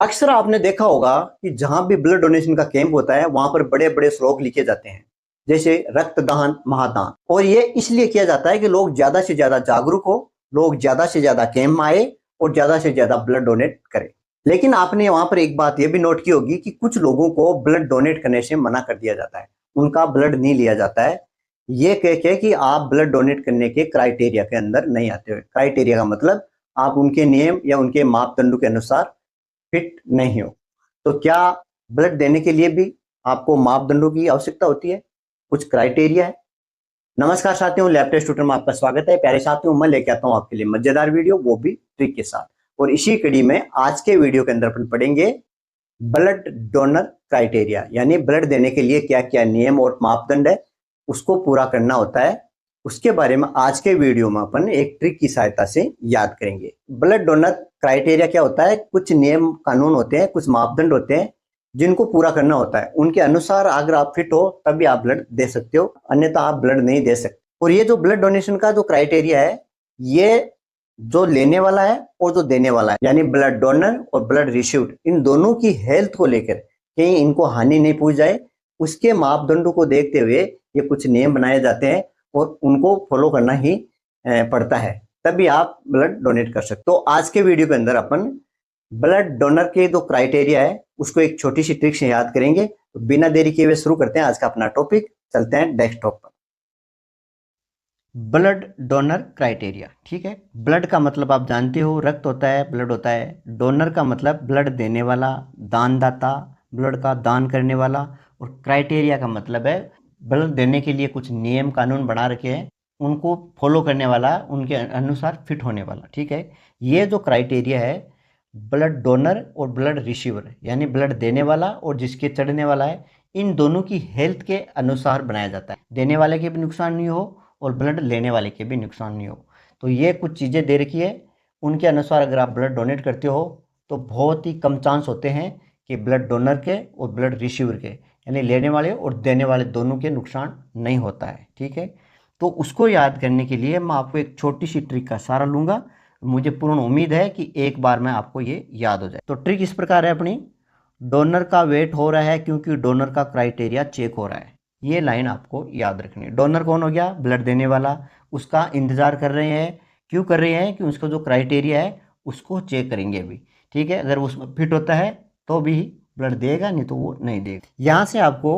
अक्सर आपने देखा होगा कि जहां भी ब्लड डोनेशन का कैंप होता है वहां पर बड़े बड़े श्लोक लिखे जाते हैं, जैसे रक्तदान महादान। और ये इसलिए किया जाता है कि लोग ज्यादा से ज्यादा जागरूक हो, लोग ज्यादा से ज्यादा कैंप में आए और ज्यादा से ज्यादा ब्लड डोनेट करें। लेकिन आपने वहां पर एक बात ये भी नोट की होगी कि कुछ लोगों को ब्लड डोनेट करने से मना कर दिया जाता है, उनका ब्लड नहीं लिया जाता है, ये कह के कि आप ब्लड डोनेट करने के क्राइटेरिया के अंदर नहीं आते हो। क्राइटेरिया का मतलब आप उनके नियम या उनके मापदंडों के अनुसार फिट नहीं हो। तो क्या ब्लड देने के लिए भी आपको मापदंडों की आवश्यकता होती है, कुछ क्राइटेरिया है। नमस्कार साथियों, लैब टेस्ट ट्यूटर में आपका स्वागत है। प्यारे साथियों, मैं लेके आता हूं आपके लिए मजेदार वीडियो, वो भी ट्रिक के साथ। और इसी कड़ी में आज के वीडियो के अंदर अपन पढ़ेंगे ब्लड डोनर क्राइटेरिया, यानी ब्लड देने के लिए क्या क्या नियम और मापदंड है, उसको पूरा करना होता है। उसके बारे में आज के वीडियो में अपन एक ट्रिक की सहायता से याद करेंगे। ब्लड डोनर क्राइटेरिया क्या होता है, कुछ नियम कानून होते हैं, कुछ मापदंड होते हैं जिनको पूरा करना होता है। उनके अनुसार अगर आप फिट हो तभी आप ब्लड दे सकते हो, अन्यथा आप ब्लड नहीं दे सकते। और ये जो ब्लड डोनेशन का जो क्राइटेरिया है, ये जो लेने वाला है और जो देने वाला है, यानी ब्लड डोनर और ब्लड रिसीव्ड, इन दोनों की हेल्थ को लेकर कहीं इनको हानि नहीं पहुंच जाए, उसके मापदंडों को देखते हुए ये कुछ नियम बनाए जाते हैं और उनको फॉलो करना ही पड़ता है, तभी आप ब्लड डोनेट कर सकते हो। तो आज के वीडियो के अंदर अपन ब्लड डोनर के जो क्राइटेरिया है उसको एक छोटी सी ट्रिक से याद करेंगे। तो बिना देरी किए हुए शुरू करते हैं आज का अपना टॉपिक। चलते हैं डेस्कटॉप पर। ब्लड डोनर क्राइटेरिया, ठीक है। ब्लड का मतलब आप जानते हो, रक्त होता है, ब्लड होता है। डोनर का मतलब ब्लड देने वाला, दानदाता, ब्लड का दान करने वाला। और क्राइटेरिया का मतलब है ब्लड देने के लिए कुछ नियम कानून बना रखे हैं, उनको फॉलो करने वाला, उनके अनुसार फिट होने वाला, ठीक है। ये जो क्राइटेरिया है ब्लड डोनर और ब्लड रिसीवर, यानी ब्लड देने वाला और जिसके चढ़ने वाला है, इन दोनों की हेल्थ के अनुसार बनाया जाता है। देने वाले के भी नुकसान नहीं हो और ब्लड लेने वाले के भी नुकसान नहीं हो। तो ये कुछ चीज़ें दे रखी है, उनके अनुसार अगर आप ब्लड डोनेट करते हो तो बहुत ही कम चांस होते हैं कि ब्लड डोनर के और ब्लड रिसीवर के, यानी लेने वाले और देने वाले दोनों के नुकसान नहीं होता है, ठीक है। तो उसको याद करने के लिए मैं आपको एक छोटी सी ट्रिक का सहारा लूँगा। मुझे पूर्ण उम्मीद है कि एक बार में आपको ये याद हो जाए। तो ट्रिक इस प्रकार है अपनी, डोनर का वेट हो रहा है क्योंकि डोनर का क्राइटेरिया चेक हो रहा है। ये लाइन आपको याद रखनी है। डोनर कौन हो गया, ब्लड देने वाला, उसका इंतजार कर रहे हैं। क्यों कर रहे हैं कि उसका जो क्राइटेरिया है उसको चेक करेंगे अभी, ठीक है। अगर उसमें फिट होता है तो भी ब्लड देगा, नहीं तो वो नहीं देगा। यहाँ से आपको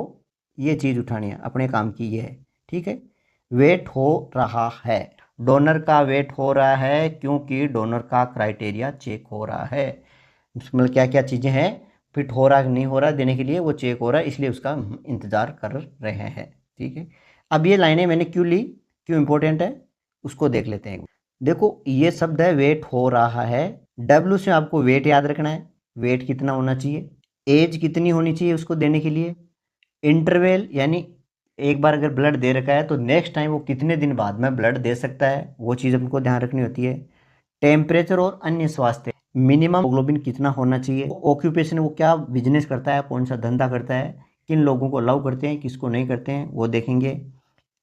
ये चीज़ उठानी है, अपने काम की ये है, ठीक है। वेट हो रहा है, डोनर का वेट हो रहा है क्योंकि डोनर का क्राइटेरिया चेक हो रहा है। मतलब क्या क्या चीज़ें हैं, फिट हो रहा है नहीं हो रहा है देने के लिए, वो चेक हो रहा है, इसलिए उसका हम इंतज़ार कर रहे हैं, ठीक है। अब ये लाइनें मैंने क्यों ली, क्यों इंपॉर्टेंट है, उसको देख लेते हैं। देखो ये शब्द है वेट हो रहा है, डब्ल्यू से आपको वेट याद रखना है, वेट कितना होना चाहिए, एज कितनी होनी चाहिए उसको देने के लिए, इंटरवल यानी एक बार अगर ब्लड दे रखा है तो नेक्स्ट टाइम वो कितने दिन बाद में ब्लड दे सकता है, वो चीज़ हमको ध्यान रखनी होती है। टेम्परेचर और अन्य स्वास्थ्य, मिनिमम हीमोग्लोबिन कितना होना चाहिए, ऑक्यूपेशन वो क्या बिजनेस करता है, कौन सा धंधा करता है, किन लोगों को अलाउ करते हैं, किसको नहीं करते हैं, वो देखेंगे।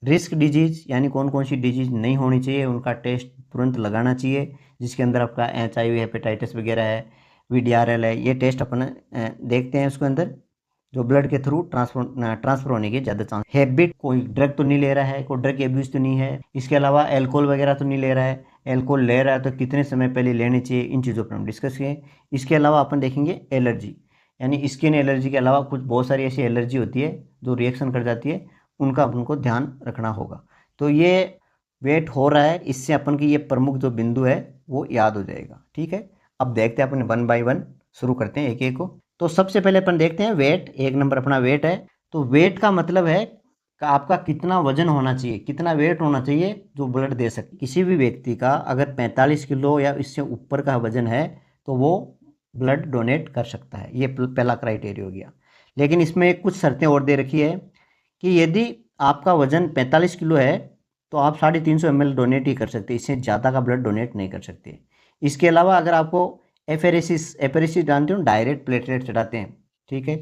रिस्क डिजीज यानी कौन कौन सी डिजीज नहीं होनी चाहिए, उनका टेस्ट तुरंत लगाना चाहिए, जिसके अंदर आपका HIV हेपेटाइटिस वगैरह है, VDRL है, ये टेस्ट अपन देखते हैं उसके अंदर, जो ब्लड के थ्रू ट्रांसफर होने के ज़्यादा चांस। हैबिट, कोई ड्रग तो नहीं ले रहा है, कोई ड्रग एब्यूज तो नहीं है, इसके अलावा अल्कोहल वगैरह तो नहीं ले रहा है, अल्कोहल ले रहा है तो कितने समय पहले लेनी चाहिए, इन चीज़ों पर हम डिस्कस किए। इसके अलावा अपन देखेंगे एलर्जी, यानी स्किन एलर्जी के अलावा कुछ बहुत सारी ऐसी एलर्जी होती है जो रिएक्शन कर जाती है, उनका अपन को ध्यान रखना होगा। तो ये वेट हो रहा है, इससे अपन की ये प्रमुख जो बिंदु है वो याद हो जाएगा, ठीक है। अब देखते हैं अपन वन बाय वन शुरू करते हैं एक एक को। तो सबसे पहले अपन देखते हैं वेट, एक नंबर अपना वेट है। तो वेट का मतलब है कि आपका कितना वजन होना चाहिए, कितना वेट होना चाहिए जो ब्लड दे सके। किसी भी व्यक्ति का अगर 45 किलो या इससे ऊपर का वजन है तो वो ब्लड डोनेट कर सकता है, ये पहला क्राइटेरिया हो गया। लेकिन इसमें कुछ शर्तें और दे रखी है कि यदि आपका वजन 45 किलो है तो आप 350 ml डोनेट ही कर सकते, इससे ज़्यादा का ब्लड डोनेट नहीं कर सकते। इसके अलावा अगर आपको एफेरेसिस जानते हो, डायरेक्ट प्लेटलेट चढ़ाते हैं, ठीक है।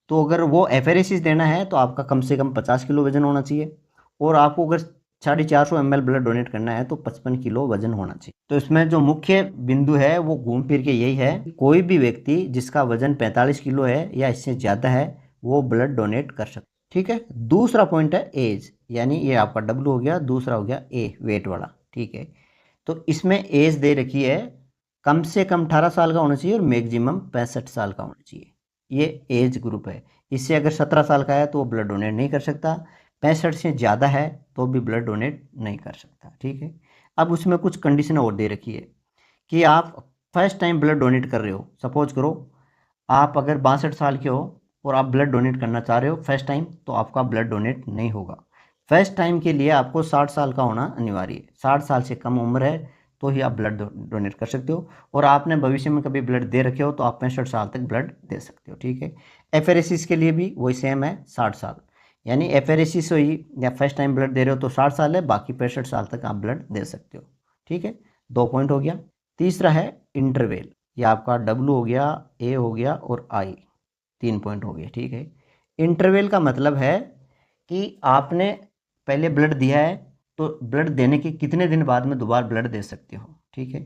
तो अगर वो एफेरेसिस देना है तो आपका कम से कम 50 किलो वजन होना चाहिए। और आपको अगर 450 ml ब्लड डोनेट करना है तो 55 किलो वजन होना चाहिए। तो इसमें जो मुख्य बिंदु है वो घूम फिर के यही है, कोई भी व्यक्ति जिसका वजन 45 किलो है या इससे ज़्यादा है वो ब्लड डोनेट कर सकता है। ठीक है। दूसरा पॉइंट है एज, यानी ये आपका डब्ल्यू हो गया, दूसरा हो गया ए वेट वाला। ठीक है। तो इसमें एज दे रखी है कम से कम 18 साल का होना चाहिए और मैक्सिमम 65 साल का होना चाहिए। ये एज ग्रुप है। इससे अगर 17 साल का है तो वो ब्लड डोनेट नहीं कर सकता, 65 से ज़्यादा है तो भी ब्लड डोनेट नहीं कर सकता। ठीक है। अब उसमें कुछ कंडीशन और दे रखी है कि आप फर्स्ट टाइम ब्लड डोनेट कर रहे हो, सपोज करो आप अगर 62 साल के हो और आप ब्लड डोनेट करना चाह रहे हो फर्स्ट टाइम, तो आपका ब्लड डोनेट नहीं होगा। फर्स्ट टाइम के लिए आपको 60 साल का होना अनिवार्य है। 60 साल से कम उम्र है तो ही आप ब्लड डोनेट कर सकते हो, और आपने भविष्य में कभी ब्लड दे रखे हो तो आप 65 साल तक ब्लड दे सकते हो। ठीक है। एफेरेसिस के लिए भी वही सेम है, 60 साल, यानी एफेरेसिस हुई या फर्स्ट टाइम ब्लड दे रहे हो तो 60 साल है, बाकी 65 साल तक आप ब्लड दे सकते हो। ठीक है। 2 पॉइंट हो गया। तीसरा है इंटरवेल, ये आपका डब्ल्यू हो गया, ए हो गया और आई, 3 पॉइंट हो गए। ठीक है। इंटरवेल का मतलब है कि आपने पहले ब्लड दिया है तो ब्लड देने के कितने दिन बाद में दोबारा ब्लड दे सकते हो। ठीक है।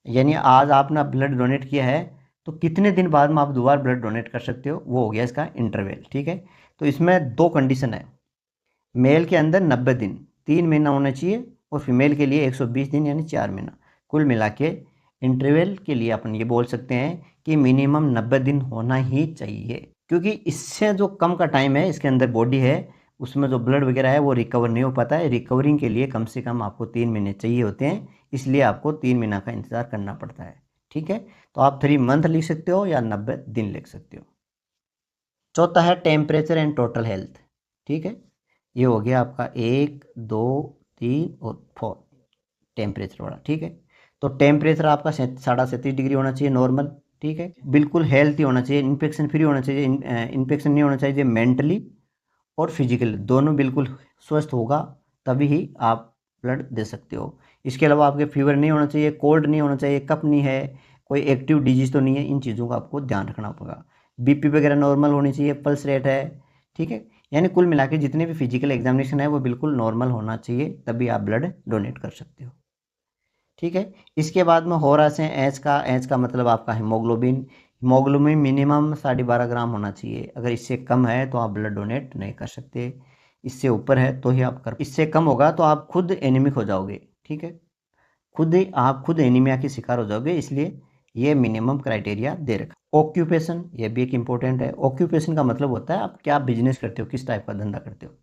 यानी आज आपने ब्लड डोनेट किया है तो कितने दिन बाद में आप दोबारा ब्लड डोनेट कर सकते हो, वो हो गया इसका इंटरवेल। ठीक है। तो इसमें 2 कंडीशन है, मेल के अंदर 90 दिन 3 महीना होना चाहिए और फीमेल के लिए 120 दिन यानी 4 महीना। कुल मिला के इंटरवल के लिए अपन ये बोल सकते हैं कि मिनिमम 90 दिन होना ही चाहिए, क्योंकि इससे जो कम का टाइम है इसके अंदर बॉडी है उसमें जो ब्लड वगैरह है वो रिकवर नहीं हो पाता है। रिकवरिंग के लिए कम से कम आपको 3 महीने चाहिए होते हैं, इसलिए आपको 3 महीना का इंतज़ार करना पड़ता है। ठीक है। तो आप 3 मंथ लिख सकते हो या 90 दिन लिख सकते हो। चौथा है टेम्परेचर एंड टोटल हेल्थ। ठीक है। ये हो गया आपका 1 2 3 और 4 टेम्परेचर वाला। ठीक है। तो टेम्परेचर आपका 37.5 डिग्री होना चाहिए नॉर्मल। ठीक है। बिल्कुल हेल्थी होना चाहिए, इन्फेक्शन फ्री होना चाहिए, इन्फेक्शन नहीं होना चाहिए, मेंटली और फिजिकली दोनों बिल्कुल स्वस्थ होगा तभी ही आप ब्लड दे सकते हो। इसके अलावा आपके फीवर नहीं होना चाहिए, कोल्ड नहीं होना चाहिए, कफ नहीं है, कोई एक्टिव डिजीज तो नहीं है, इन चीज़ों का आपको ध्यान रखना होगा। बीपी वगैरह नॉर्मल होनी चाहिए, पल्स रेट है। ठीक है। यानी कुल मिला के जितने भी फिजिकल एग्जामिनेशन है वो बिल्कुल नॉर्मल होना चाहिए, तभी आप ब्लड डोनेट कर सकते हो। ठीक है। इसके बाद में हो रहा है एच का मतलब आपका हीमोग्लोबिन। हीमोग्लोबिन मिनिमम 12.5 ग्राम होना चाहिए, अगर इससे कम है तो आप ब्लड डोनेट नहीं कर सकते, इससे ऊपर है तो ही आप कर, इससे कम होगा तो आप खुद एनीमिक हो जाओगे। ठीक है। आप खुद एनीमिया के शिकार हो जाओगे, इसलिए ये मिनिमम क्राइटेरिया दे रखा। ऑक्यूपेशन, ये भी एक इंपॉर्टेंट है। ऑक्यूपेशन का मतलब होता है आप क्या बिजनेस करते हो, किस टाइप का धंधा करते हो।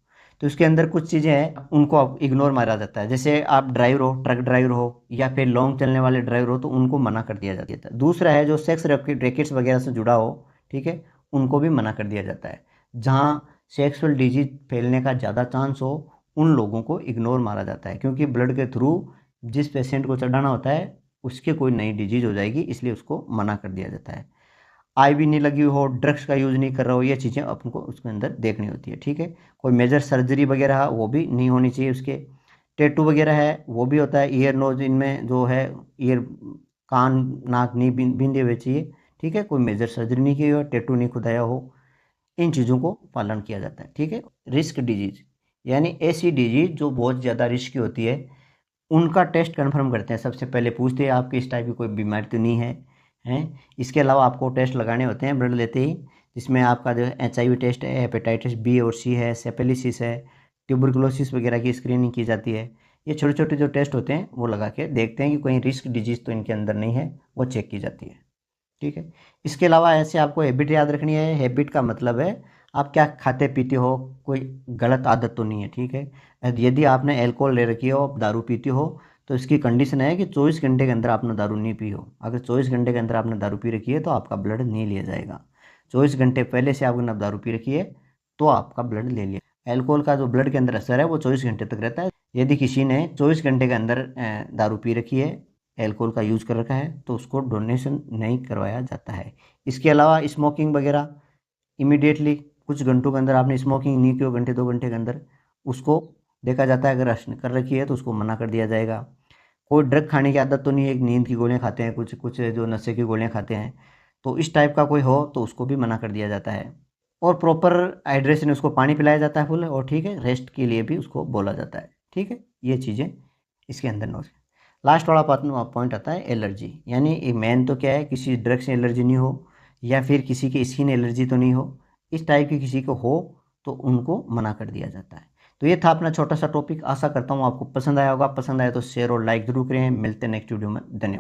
तो इसके अंदर कुछ चीज़ें हैं उनको आप इग्नोर मारा जाता है, जैसे आप ड्राइवर हो, ट्रक ड्राइवर हो या फिर लॉन्ग चलने वाले ड्राइवर हो तो उनको मना कर दिया जाता है। दूसरा है जो सेक्स रैकेट्स वगैरह से जुड़ा हो, ठीक है, उनको भी मना कर दिया जाता है। जहाँ सेक्सुअल डिजीज फैलने का ज़्यादा चांस हो उन लोगों को इग्नोर मारा जाता है, क्योंकि ब्लड के थ्रू जिस पेशेंट को चढ़ाना होता है उसके कोई नई डिजीज हो जाएगी, इसलिए उसको मना कर दिया जाता है। आईवी नहीं लगी हो, ड्रग्स का यूज़ नहीं कर रहा हो, ये चीज़ें अपन को उसके अंदर देखनी होती है। ठीक है। कोई मेजर सर्जरी वगैरह वो भी नहीं होनी चाहिए उसके। टैटू वगैरह है वो भी होता है, ईयर नोज इनमें जो है, ईयर कान नाक नहीं बिंदे हुए चाहिए। ठीक है। कोई मेजर सर्जरी नहीं की हो, टैटू नहीं खुदाया हो, इन चीज़ों को पालन किया जाता है। ठीक है। रिस्क डिजीज, यानी ऐसी डिजीज जो बहुत ज़्यादा रिस्क की होती है उनका टेस्ट कंफर्म करते हैं। सबसे पहले पूछते हैं आपकी इस टाइप की कोई बीमारी तो नहीं है, हैं। इसके अलावा आपको टेस्ट लगाने होते हैं ब्लड लेते ही, जिसमें आपका जो HIV टेस्ट है, हेपेटाइटिस बी और सी है, सेपेलिसिस है, ट्यूबरकुलोसिस वगैरह की स्क्रीनिंग की जाती है। ये छोटे छोटे जो टेस्ट होते हैं वो लगा के देखते हैं कि कोई रिस्क डिजीज़ तो इनके अंदर नहीं है, वो चेक की जाती है। ठीक है। इसके अलावा ऐसे आपको हैबिट याद रखनी है। हैबिट का मतलब है आप क्या खाते पीते हो, कोई गलत आदत तो नहीं है। ठीक है। यदि आपने अल्कोहल ले रखी हो, दारू पीती हो, तो इसकी कंडीशन है कि 24 घंटे के अंदर आपने दारू नहीं पी हो। अगर 24 घंटे के अंदर आपने दारू पी रखी है तो आपका ब्लड नहीं लिया जाएगा। 24 घंटे पहले से आपने दारू पी रखी है तो आपका ब्लड ले लिया। अल्कोहल का जो ब्लड के अंदर असर है वो 24 घंटे तक रहता है। यदि किसी ने 24 घंटे के अंदर दारू पी रखी है, एल्कोहल का यूज़ कर रखा है, तो उसको डोनेशन नहीं करवाया जाता है। इसके अलावा स्मोकिंग वगैरह इमीडिएटली कुछ घंटों के अंदर आपने स्मोकिंग नहीं की हो, घंटे 2 घंटे के अंदर, उसको देखा जाता है। अगर कर रखी है तो उसको मना कर दिया जाएगा। कोई ड्रग खाने की आदत तो नहीं है, एक नींद की गोलियां खाते हैं, कुछ कुछ जो नशे की गोलियां खाते हैं, तो इस टाइप का कोई हो तो उसको भी मना कर दिया जाता है। और प्रॉपर हाइड्रेशन, उसको पानी पिलाया जाता है फुल, और ठीक है, रेस्ट के लिए भी उसको बोला जाता है। ठीक है, ये चीज़ें इसके अंदर नोट। लास्ट वाला पॉइंट आता है एलर्जी, यानी मेन तो क्या है, किसी ड्रग से एलर्जी नहीं हो या फिर किसी की स्किन एलर्जी तो नहीं हो, इस टाइप की किसी को हो तो उनको मना कर दिया जाता है। तो ये था अपना छोटा सा टॉपिक, आशा करता हूँ आपको पसंद आया होगा। पसंद आया तो शेयर और लाइक जरूर करें। मिलते हैं नेक्स्ट वीडियो में, धन्यवाद।